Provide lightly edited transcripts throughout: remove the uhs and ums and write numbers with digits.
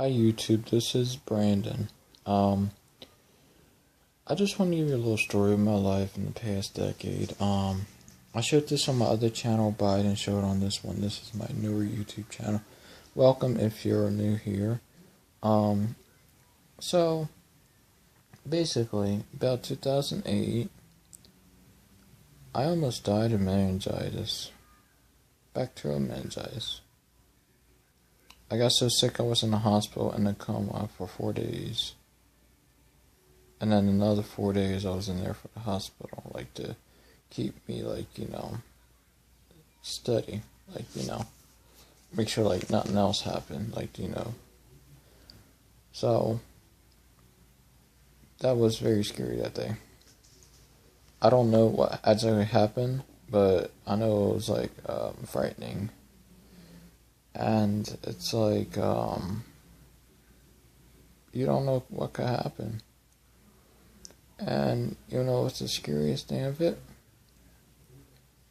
Hi YouTube, this is Brandon. I just want to give you a little story of my life in the past decade. I showed this on my other channel, but I didn't show it on this one. This is my newer YouTube channel. Welcome if you're new here. So basically, about 2008, I almost died of meningitis, bacterial meningitis. I got so sick I was in the hospital in a coma for 4 days. And then another 4 days I was in there for the hospital, to keep me, steady, make sure, nothing else happened, So, that was very scary that day. I don't know what actually happened, but I know it was, frightening. And it's you don't know what could happen. And you know what's the scariest thing of it?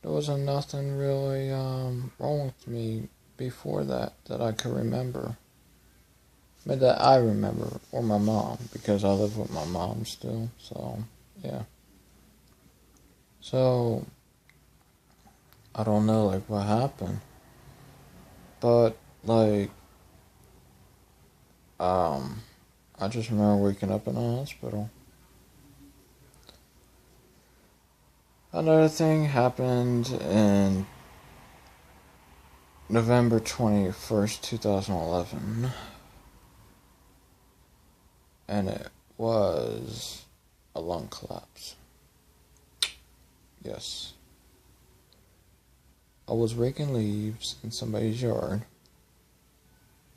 There wasn't nothing really wrong with me before that I could remember. But that I remember, or my mom, because I live with my mom still, so, yeah. So, I don't know, what happened. But, I just remember waking up in the hospital. Another thing happened in November 21st, 2011. And it was a lung collapse. Yes. I was raking leaves in somebody's yard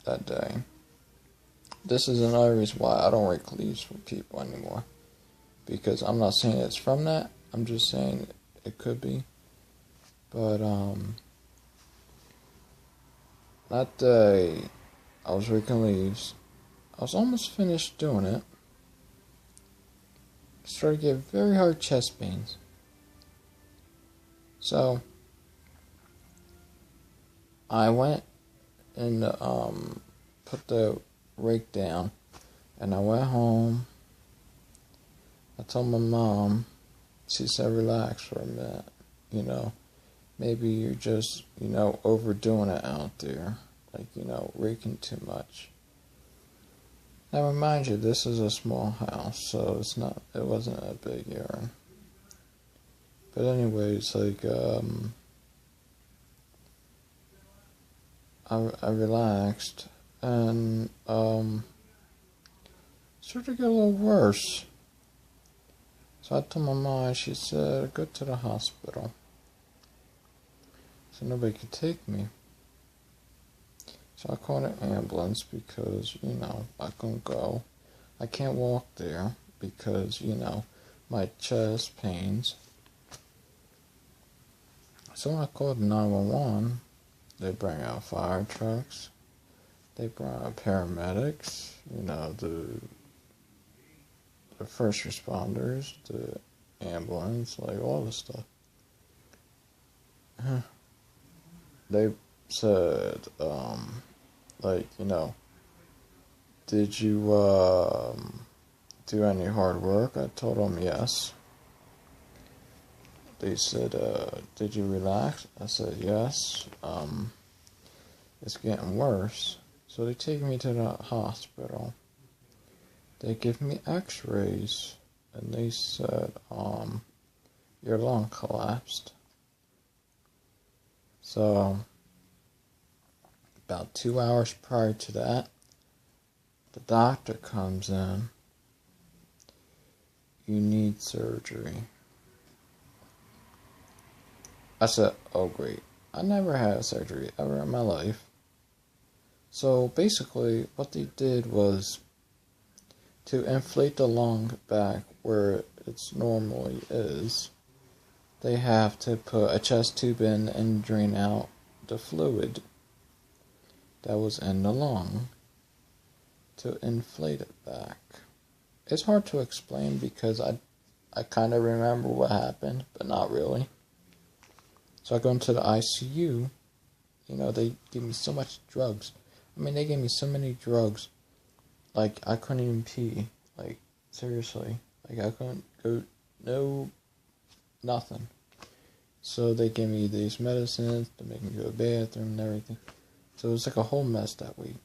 that day. This is another reason why I don't rake leaves for people anymore. Because I'm not saying it's from that. I'm just saying it could be. But, that day, I was raking leaves. I was almost finished doing it. I started to get very hard chest pains. So, I went and put the rake down, and I went home. I told my mom. She said, relax for a minute, maybe you're just, overdoing it out there, raking too much. Now remind you, this is a small house, so it wasn't a big yard. But anyways, I relaxed, and, started to get a little worse. So I told my mom, she said, go to the hospital. So nobody could take me. So I called an ambulance because, I couldn't go. I can't walk there because, my chest pains. So I called 911. They bring out fire trucks. They brought out paramedics, the first responders, the ambulance, all this stuff. They said, did you, do any hard work? I told them yes. They said, did you relax? I said yes. It's getting worse. So they take me to the hospital. They give me x-rays, and they said, your lung collapsed. So, about 2 hours prior to that, the doctor comes in. You need surgery. I said, oh great. I never had surgery ever in my life. So basically, what they did was to inflate the lung back where it normally is. They have to put a chest tube in and drain out the fluid that was in the lung to inflate it back. It's hard to explain because I kind of remember what happened, but not really. So I go into the ICU. They give me so much drugs. They gave me so many drugs like, I couldn't even pee. Like, seriously. Like, I couldn't go, no, nothing. So they gave me these medicines to make me go to the bathroom and everything. So it was like a whole mess that week.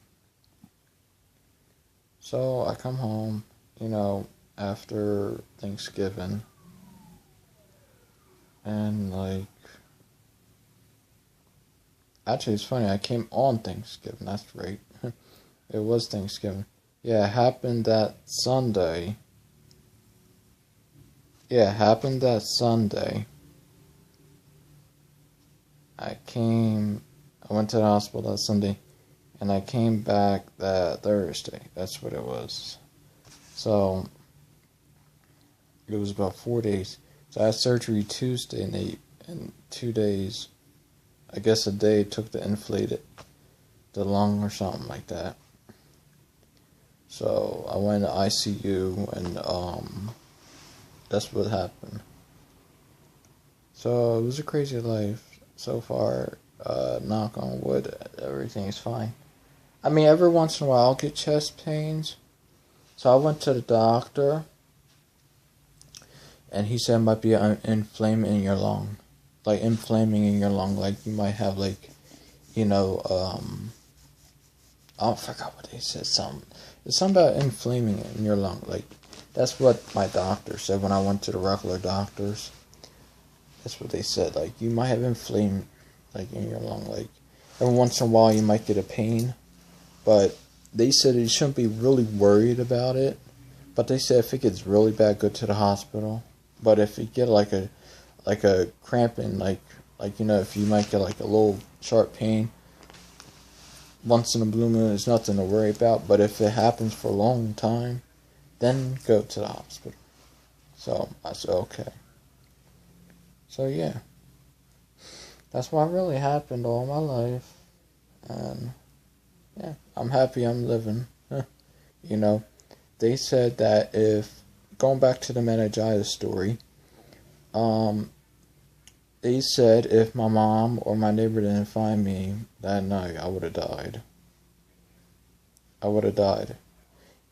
So I come home, after Thanksgiving. And, like, actually, it's funny, I came on Thanksgiving, that's right. It was Thanksgiving. Yeah, it happened that Sunday. I went to the hospital that Sunday, and I came back that Thursday. That's what it was. So, it was about 4 days. So I had surgery Tuesday, and 2 days, I guess a day took to inflate it, the lung or something like that. So I went to ICU, and that's what happened. So it was a crazy life so far. Knock on wood, everything's fine. I mean, every once in a while I'll get chest pains. So I went to the doctor, and he said it might be inflaming in your lung. Like, inflaming in your lung. Like, you might have, like, I forgot what they said. It's something about inflaming in your lung. Like, that's what my doctor said when I went to the regular doctors. That's what they said. Like, you might have inflamed, like, in your lung. Like, every once in a while you might get a pain. But they said you shouldn't be really worried about it. But they said if it gets really bad, go to the hospital. But if you get like a cramping, like if you might get like a little sharp pain once in a blue moon, there's nothing to worry about. But if it happens for a long time, then go to the hospital. So I said okay. So yeah, that's what really happened all my life, and yeah, I'm happy I'm living. They said that if, going back to the meningitis story, they said if my mom or my neighbor didn't find me that night, I would have died.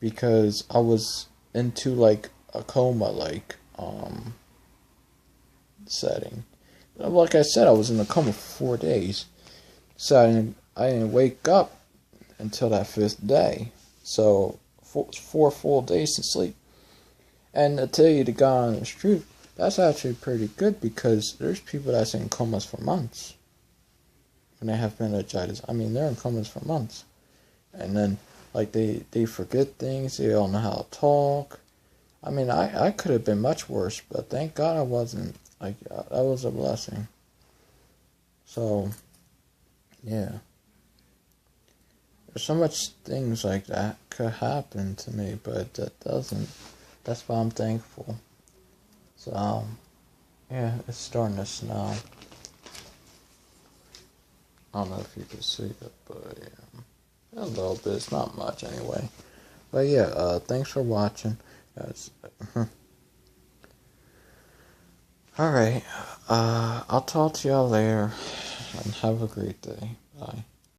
Because I was into, like, a coma, like, setting. Like I said, I was in a coma for 4 days. So I didn't wake up until that 5th day. So, 4 full days to sleep. And to tell you the God honest truth, that's actually pretty good, because there's people that's in comas for months when they have meningitis. I mean, they're in comas for months. And then, like, they forget things, they don't know how to talk. I mean, I could have been much worse, but thank God I wasn't. Like, that was a blessing. So, yeah. There's so much things like that could happen to me, but that doesn't. That's why I'm thankful. So, yeah, it's starting to snow. I don't know if you can see it, but yeah, a little bit. It's not much anyway. But yeah, thanks for watching. Alright, I'll talk to y'all later, and have a great day. Bye.